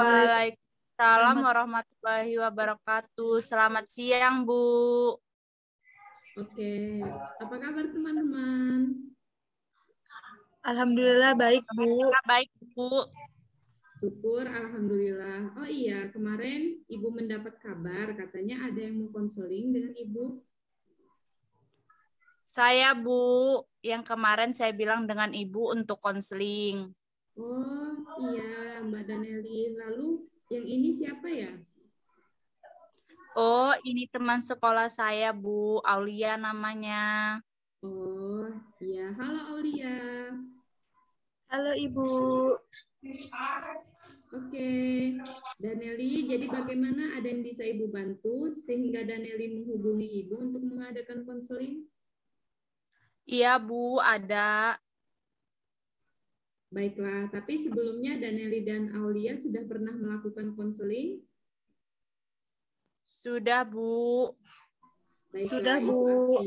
Waalaikumsalam Selamat. warahmatullahi wabarakatuh. Selamat siang, Bu. Oke, apa kabar teman-teman? Alhamdulillah baik, Bu. Alhamdulillah baik, Bu. Syukur, alhamdulillah. Oh iya, kemarin Ibu mendapat kabar katanya ada yang mau konseling dengan Ibu. Saya, Bu, yang kemarin saya bilang dengan Ibu untuk konseling. Oh iya, Mbak Daneli. Lalu yang ini siapa ya? Oh, ini teman sekolah saya, Bu. Aulia namanya. Oh iya, halo Aulia. Halo, Ibu. Oke, Daneli, jadi bagaimana, ada yang bisa Ibu bantu sehingga Daneli menghubungi Ibu untuk mengadakan konseling? Iya, Bu, ada. Baiklah, tapi sebelumnya Daneli dan Aulia sudah pernah melakukan konseling? Sudah, Bu. Baiklah, Sudah, Bu.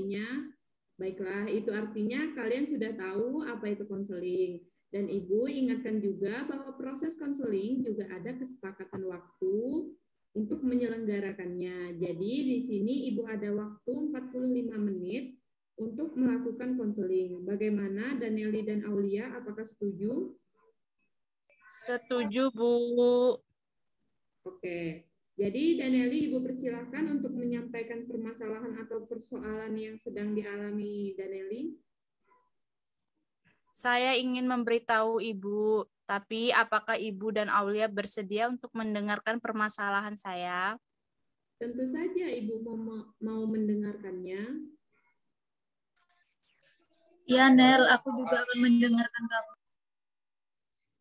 Itu artinya kalian sudah tahu apa itu konseling. Dan Ibu ingatkan juga bahwa proses konseling juga ada kesepakatan waktu untuk menyelenggarakannya. Jadi di sini Ibu ada waktu 45 menit untuk melakukan konseling. Bagaimana Daneli dan Aulia, apakah setuju? Setuju, Bu. Oke. Jadi Daneli, Ibu persilahkan untuk menyampaikan permasalahan atau persoalan yang sedang dialami Daneli. Saya ingin memberitahu Ibu, tapi apakah Ibu dan Aulia bersedia untuk mendengarkan permasalahan saya? Tentu saja Ibu mau mendengarkannya. Ya, Nel, aku juga akan mendengarkan kamu.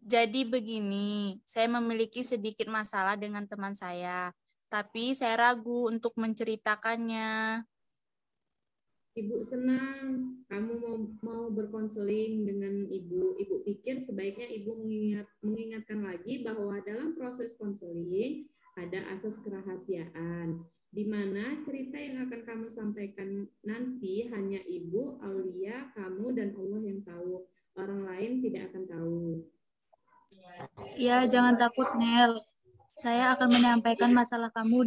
Jadi begini, saya memiliki sedikit masalah dengan teman saya, tapi saya ragu untuk menceritakannya. Ibu senang kamu mau berkonseling dengan Ibu. Ibu pikir sebaiknya Ibu mengingatkan lagi bahwa dalam proses konseling ada asas kerahasiaan, di mana cerita yang akan kamu sampaikan nanti hanya Ibu, Aulia, kamu, dan Allah yang tahu. Orang lain tidak akan tahu. Ya, jangan takut, Nel. Saya tidak akan menyampaikan masalah kamu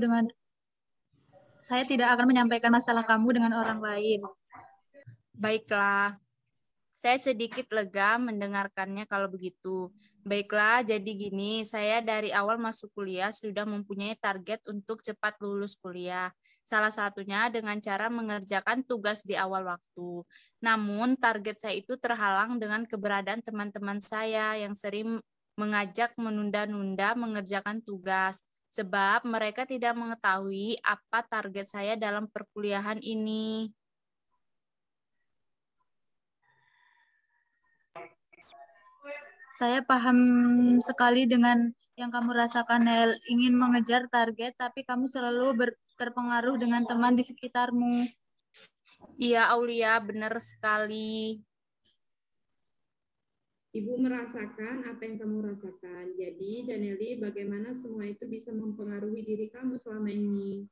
dengan orang lain. Baiklah, saya sedikit lega mendengarkannya kalau begitu. Baiklah, jadi gini, saya dari awal masuk kuliah sudah mempunyai target untuk cepat lulus kuliah. Salah satunya dengan cara mengerjakan tugas di awal waktu. Namun, target saya itu terhalang dengan keberadaan teman-teman saya yang sering mengajak menunda-nunda mengerjakan tugas. Sebab mereka tidak mengetahui apa target saya dalam perkuliahan ini. Saya paham sekali dengan yang kamu rasakan, Nel. Ingin mengejar target, tapi kamu selalu terpengaruh dengan teman di sekitarmu. Iya, Aulia, benar sekali. Ibu merasakan apa yang kamu rasakan. Jadi, Daneli, bagaimana semua itu bisa mempengaruhi diri kamu selama ini?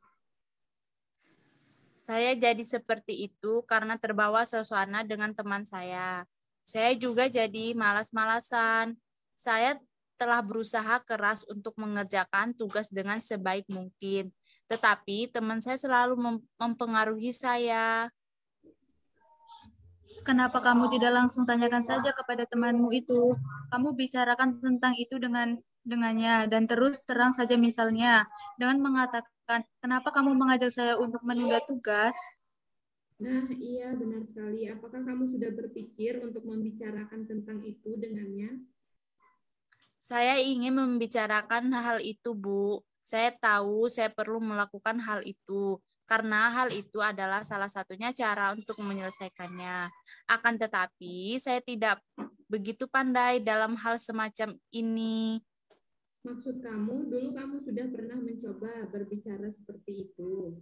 Saya jadi seperti itu karena terbawa suasana dengan teman saya. Saya juga jadi malas-malasan. Saya telah berusaha keras untuk mengerjakan tugas dengan sebaik mungkin. Tetapi teman saya selalu mempengaruhi saya. Kenapa kamu tidak langsung tanyakan saja kepada temanmu itu? Kamu bicarakan tentang itu dengannya dan terus terang saja, misalnya dengan mengatakan, kenapa kamu mengajak saya untuk menunda tugas? Nah, iya benar sekali. Apakah kamu sudah berpikir untuk membicarakan tentang itu dengannya? Saya ingin membicarakan hal itu, Bu. Saya tahu saya perlu melakukan hal itu, karena hal itu adalah salah satunya cara untuk menyelesaikannya. Akan tetapi, saya tidak begitu pandai dalam hal semacam ini. Maksud kamu, dulu kamu sudah pernah mencoba berbicara seperti itu?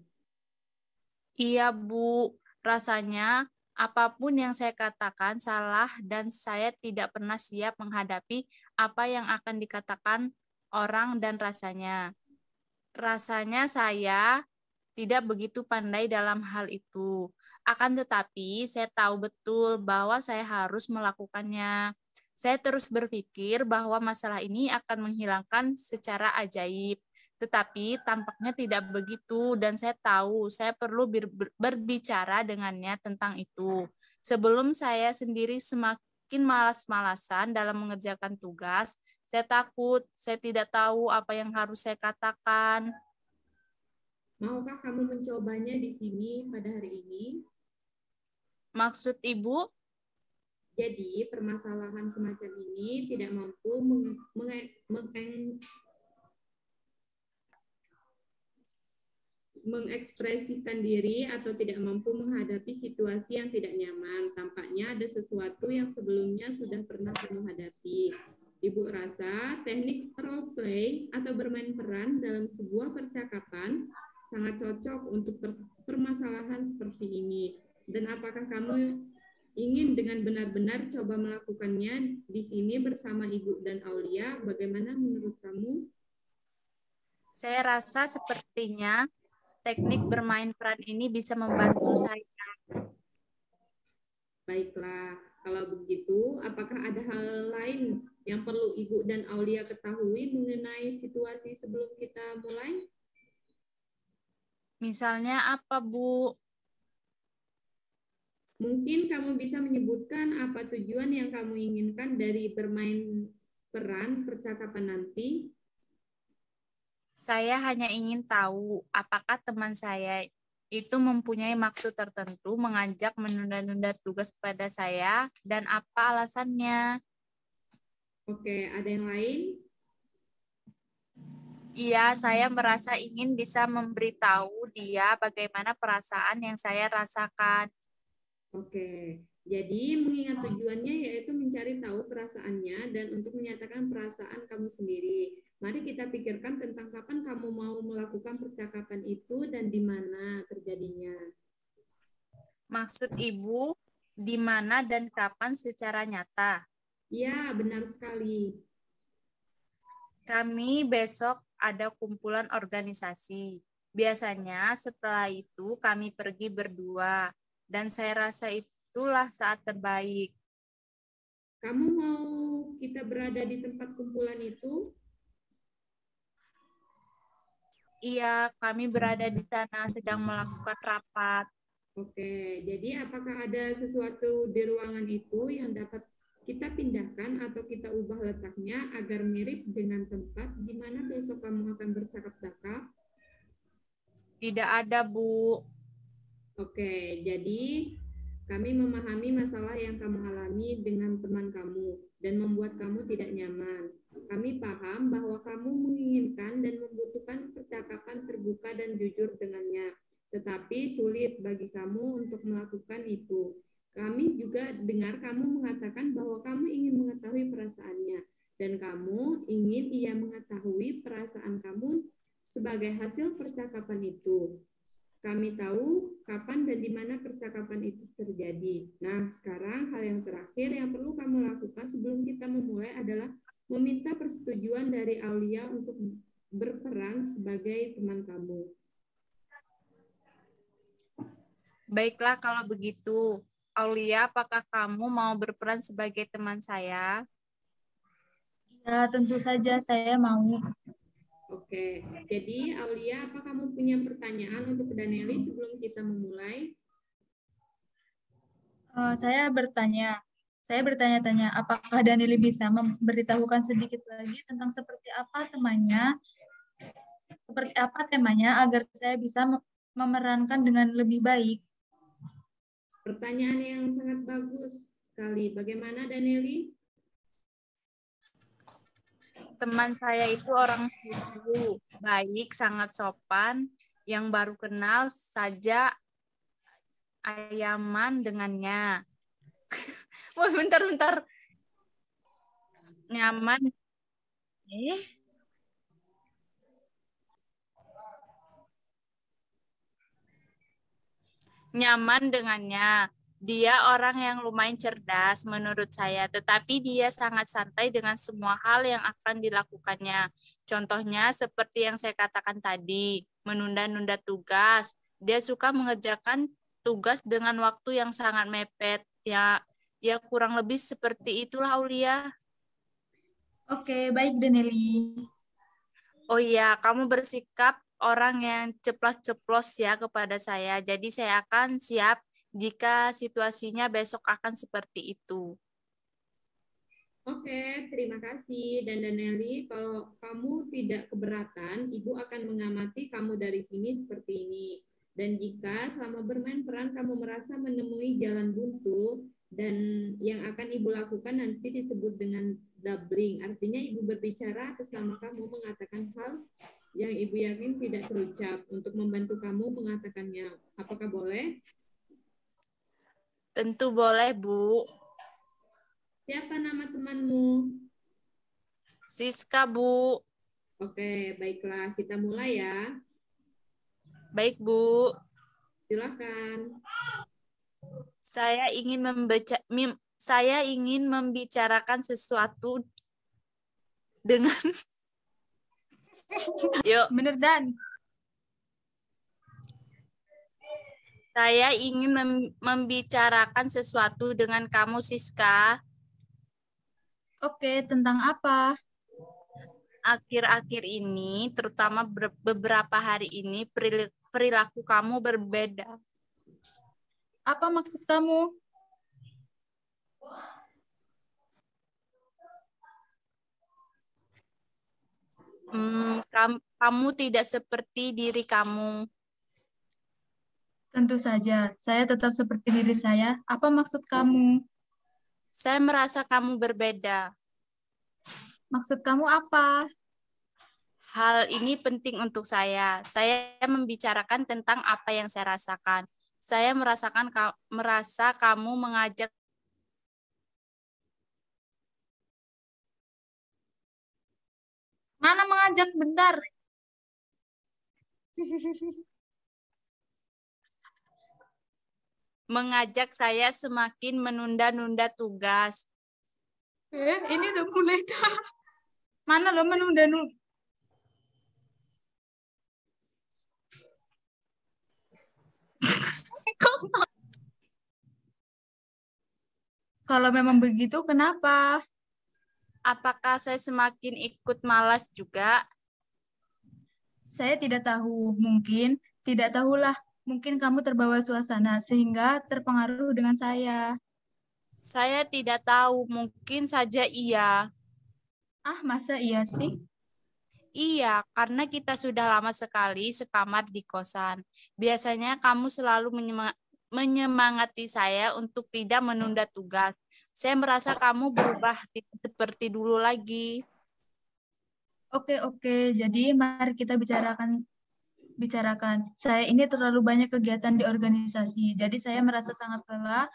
Iya, Bu. Rasanya apapun yang saya katakan salah dan saya tidak pernah siap menghadapi apa yang akan dikatakan orang dan rasanya. Rasanya saya tidak begitu pandai dalam hal itu. Akan tetapi, saya tahu betul bahwa saya harus melakukannya. Saya terus berpikir bahwa masalah ini akan menghilangkan secara ajaib. Tetapi tampaknya tidak begitu dan saya tahu saya perlu berbicara dengannya tentang itu. Sebelum saya sendiri semakin malas-malasan dalam mengerjakan tugas, saya takut, saya tidak tahu apa yang harus saya katakan. Maukah kamu mencobanya di sini pada hari ini? Maksud Ibu? Jadi, permasalahan semacam ini tidak mampu mengekspresikan diri atau tidak mampu menghadapi situasi yang tidak nyaman. Tampaknya ada sesuatu yang sebelumnya sudah pernah kamu hadapi. Ibu rasa teknik role play atau bermain peran dalam sebuah percakapan sangat cocok untuk permasalahan seperti ini. Dan apakah kamu ingin dengan benar-benar coba melakukannya di sini bersama Ibu dan Aulia? Bagaimana menurut kamu? Saya rasa sepertinya teknik bermain peran ini bisa membantu saya. Baiklah, kalau begitu, apakah ada hal lain yang perlu Ibu dan Aulia ketahui mengenai situasi sebelum kita mulai? Misalnya apa, Bu? Mungkin kamu bisa menyebutkan apa tujuan yang kamu inginkan dari bermain peran percakapan nanti. Saya hanya ingin tahu apakah teman saya itu mempunyai maksud tertentu mengajak menunda-nunda tugas pada saya dan apa alasannya. Oke, ada yang lain? Iya, saya merasa ingin bisa memberitahu dia bagaimana perasaan yang saya rasakan. Oke, jadi mengingat tujuannya yaitu mencari tahu perasaannya dan untuk menyatakan perasaan kamu sendiri. Mari kita pikirkan tentang kapan kamu mau melakukan percakapan itu dan di mana terjadinya. Maksud Ibu, di mana dan kapan secara nyata? Ya, benar sekali. Kami besok ada kumpulan organisasi. Biasanya setelah itu kami pergi berdua, dan saya rasa itulah saat terbaik. Kamu mau kita berada di tempat kumpulan itu? Iya, kami berada di sana sedang melakukan rapat. Oke, jadi apakah ada sesuatu di ruangan itu yang dapat kita pindahkan atau kita ubah letaknya agar mirip dengan tempat di mana besok kamu akan bercakap-cakap? Tidak ada, Bu. Oke, jadi kami memahami masalah yang kamu alami dengan teman kamu dan membuat kamu tidak nyaman. Kami paham bahwa kamu menginginkan dan membutuhkan percakapan terbuka dan jujur dengannya, tetapi sulit bagi kamu untuk melakukan itu. Kami juga dengar kamu mengatakan bahwa kamu ingin mengetahui perasaannya, dan kamu ingin ia mengetahui perasaan kamu sebagai hasil percakapan itu. Kami tahu kapan dan di mana percakapan itu terjadi. Nah, sekarang hal yang terakhir yang perlu kamu lakukan sebelum kita memulai adalah meminta persetujuan dari Aulia untuk berperan sebagai teman kamu. Baiklah kalau begitu. Aulia, apakah kamu mau berperan sebagai teman saya? Ya, tentu saja saya mau. Oke, jadi Aulia, apa kamu punya pertanyaan untuk Daneli sebelum kita memulai? Saya bertanya-tanya, apakah Danili bisa memberitahukan sedikit lagi tentang seperti apa temanya, agar saya bisa memerankan dengan lebih baik. Pertanyaan yang sangat bagus sekali. Bagaimana Daneli? Teman saya itu orang lucu, baik, sangat sopan, yang baru kenal saja ayaman dengannya. Wah, bentar. Nyaman. Nyaman dengannya. Dia orang yang lumayan cerdas menurut saya, tetapi dia sangat santai dengan semua hal yang akan dilakukannya. Contohnya seperti yang saya katakan tadi, menunda-nunda tugas. Dia suka mengerjakan tugas dengan waktu yang sangat mepet. Ya, Ya kurang lebih seperti itulah Aulia. Oke, baik Daneli. Oh iya, kamu bersikap orang yang ceplos-ceplos ya kepada saya. Jadi saya akan siap jika situasinya besok akan seperti itu. Oke, terima kasih. Dan Daneli, kalau kamu tidak keberatan, Ibu akan mengamati kamu dari sini seperti ini. Dan jika selama bermain peran kamu merasa menemui jalan buntu, dan yang akan Ibu lakukan nanti disebut dengan doubling. Artinya Ibu berbicara atas nama kamu mengatakan hal yang Ibu yakin tidak terucap untuk membantu kamu mengatakannya. Apakah boleh? Tentu boleh, Bu. Siapa nama temanmu? Siska, Bu. Oke, baiklah. Kita mulai ya. Baik, Bu. Silakan. Saya ingin membicarakan sesuatu dengan Yuk, Bener Dan. saya ingin membicarakan sesuatu dengan kamu, Siska. Oke, tentang apa? Akhir-akhir ini, terutama beberapa hari ini, perilaku kamu berbeda. Apa maksud kamu? Kamu tidak seperti diri kamu. Tentu saja, saya tetap seperti diri saya. Apa maksud kamu? Saya merasa kamu berbeda. Maksud kamu apa? Hal ini penting untuk saya. Saya membicarakan tentang apa yang saya rasakan. Saya merasa kamu mengajak Mana mengajak bentar? saya semakin menunda-nunda tugas. Ini udah mulai kah? Mana lo menunda-nunda? Kalau memang begitu, kenapa? Apakah saya semakin ikut malas juga? Saya tidak tahu. Mungkin, tidak tahulah. Mungkin kamu terbawa suasana sehingga terpengaruh dengan saya. Saya tidak tahu, mungkin saja iya. Ah, masa iya sih? Iya, karena kita sudah lama sekali sekamar di kosan. Biasanya kamu selalu menyemangati saya untuk tidak menunda tugas. Saya merasa kamu berubah tidak seperti dulu lagi. Oke. Jadi mari kita bicarakan. Saya ini terlalu banyak kegiatan di organisasi, jadi saya merasa sangat lelah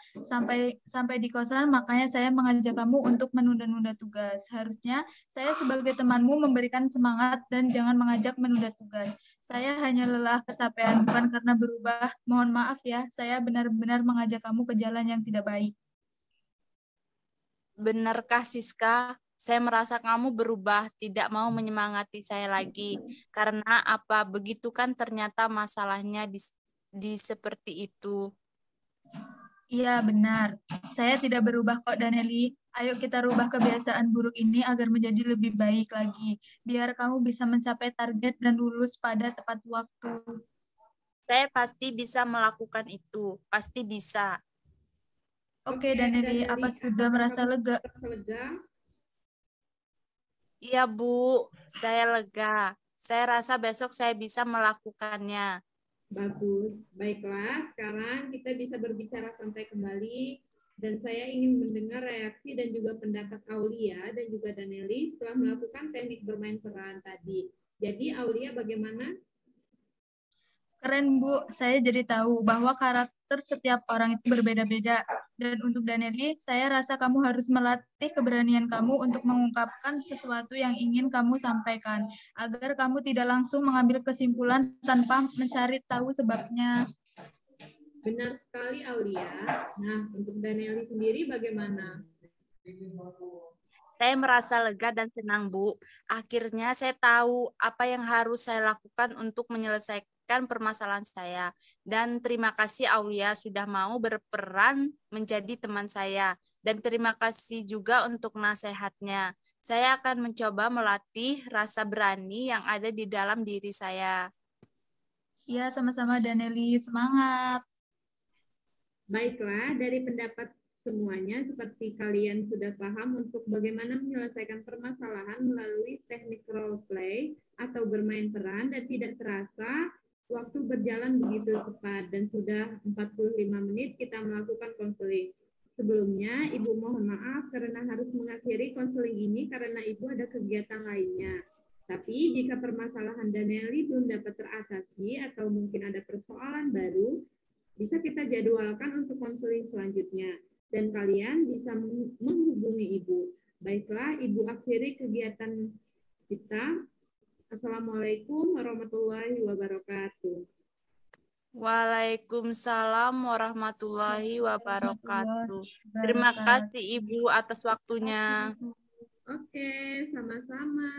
sampai di kosan, makanya saya mengajak kamu untuk menunda-nunda tugas. Harusnya saya sebagai temanmu memberikan semangat dan jangan mengajak menunda tugas. Saya hanya lelah, kecapean, bukan karena berubah. Mohon maaf ya, saya benar-benar mengajak kamu ke jalan yang tidak baik. Benarkah Siska? Saya merasa kamu berubah, tidak mau menyemangati saya lagi. Karena apa? Begitu kan ternyata masalahnya di seperti itu. Iya, benar. Saya tidak berubah kok, Daneli. Ayo kita rubah kebiasaan buruk ini agar menjadi lebih baik lagi. Biar kamu bisa mencapai target dan lulus pada tepat waktu. Saya pasti bisa melakukan itu. Pasti bisa. Oke, Daneli, apa sudah merasa lega? Iya, Bu. Saya lega. Saya rasa besok saya bisa melakukannya. Bagus. Baiklah, sekarang kita bisa berbicara santai kembali. Dan saya ingin mendengar reaksi dan juga pendapat Aulia dan juga Daneli setelah melakukan teknik bermain peran tadi. Jadi Aulia bagaimana? Keren, Bu. Saya jadi tahu bahwa karakter setiap orang itu berbeda-beda. Dan untuk Daneli, saya rasa kamu harus melatih keberanian kamu untuk mengungkapkan sesuatu yang ingin kamu sampaikan, agar kamu tidak langsung mengambil kesimpulan tanpa mencari tahu sebabnya. Benar sekali, Aulia. Nah, untuk Daneli sendiri bagaimana? Saya merasa lega dan senang, Bu. Akhirnya saya tahu apa yang harus saya lakukan untuk menyelesaikan permasalahan saya. Dan terima kasih Aulia sudah mau berperan menjadi teman saya. dan terima kasih juga untuk nasihatnya. Saya akan mencoba melatih rasa berani yang ada di dalam diri saya. Iya, sama-sama Daneli, semangat. Baiklah, dari pendapat semuanya, seperti kalian sudah paham untuk bagaimana menyelesaikan permasalahan melalui teknik role play atau bermain peran, dan tidak terasa waktu berjalan begitu cepat dan sudah 45 menit kita melakukan konseling. Sebelumnya, Ibu mohon maaf karena harus mengakhiri konseling ini karena Ibu ada kegiatan lainnya. Tapi jika permasalahan Daneli belum dapat teratasi atau mungkin ada persoalan baru, bisa kita jadwalkan untuk konseling selanjutnya. Dan kalian bisa menghubungi Ibu. Baiklah, Ibu akhiri kegiatan kita. Assalamualaikum warahmatullahi wabarakatuh. Waalaikumsalam warahmatullahi wabarakatuh. Terima kasih Ibu atas waktunya. Oke, sama-sama.